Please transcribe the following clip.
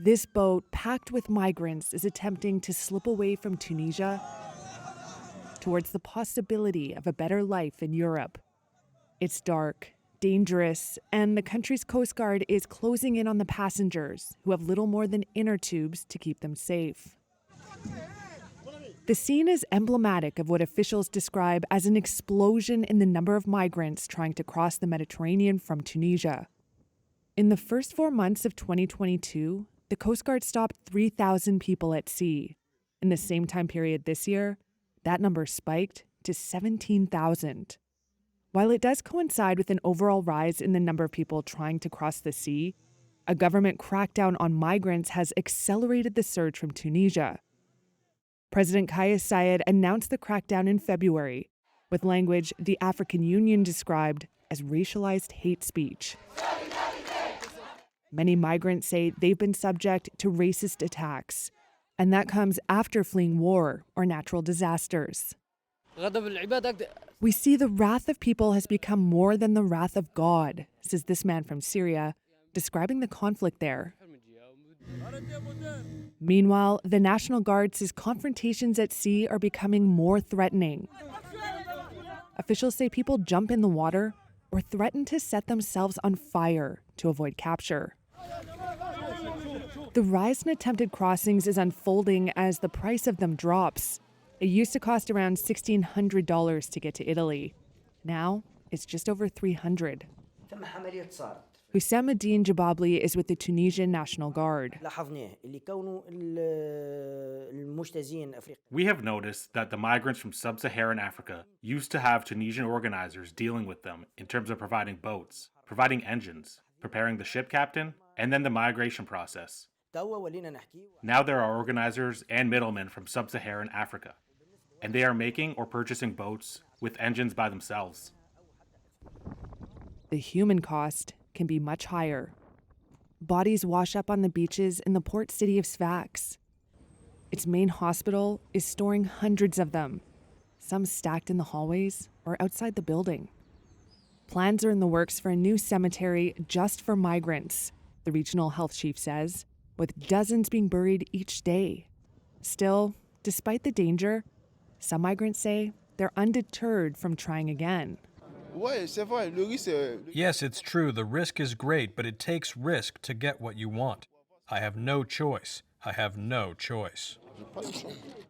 This boat, packed with migrants, is attempting to slip away from Tunisia towards the possibility of a better life in Europe. It's dark, dangerous, and the country's coastguard is closing in on the passengers, who have little more than inner tubes to keep them safe. The scene is emblematic of what officials describe as an explosion in the number of migrants trying to cross the Mediterranean from Tunisia. In the first 4 months of 2022, the Coast Guard stopped 3,000 people at sea. In the same time period this year, that number spiked to 17,000. While it does coincide with an overall rise in the number of people trying to cross the sea, a government crackdown on migrants has accelerated the surge from Tunisia. President Kais Saied announced the crackdown in February, with language the African Union described as racialized hate speech. Many migrants say they've been subject to racist attacks, and that comes after fleeing war or natural disasters. We see the wrath of people has become more than the wrath of God, says this man from Syria, describing the conflict there. Meanwhile, the National Guard says confrontations at sea are becoming more threatening. Officials say people jump in the water or threaten to set themselves on fire to avoid capture. The rise in attempted crossings is unfolding as the price of them drops. It used to cost around $1,600 to get to Italy. Now, it's just over $300. Hussam Eddin Jababli is with the Tunisian National Guard. We have noticed that the migrants from sub-Saharan Africa used to have Tunisian organizers dealing with them in terms of providing boats, providing engines, preparing the ship captain, and then the migration process. Now there are organizers and middlemen from sub-Saharan Africa, and they are making or purchasing boats with engines by themselves. The human cost can be much higher. Bodies wash up on the beaches in the port city of Sfax. Its main hospital is storing hundreds of them, some stacked in the hallways or outside the building. Plans are in the works for a new cemetery just for migrants, the regional health chief says, with dozens being buried each day. Still, despite the danger, some migrants say they're undeterred from trying again. Yes, it's true. The risk is great, but it takes risk to get what you want. I have no choice. I have no choice.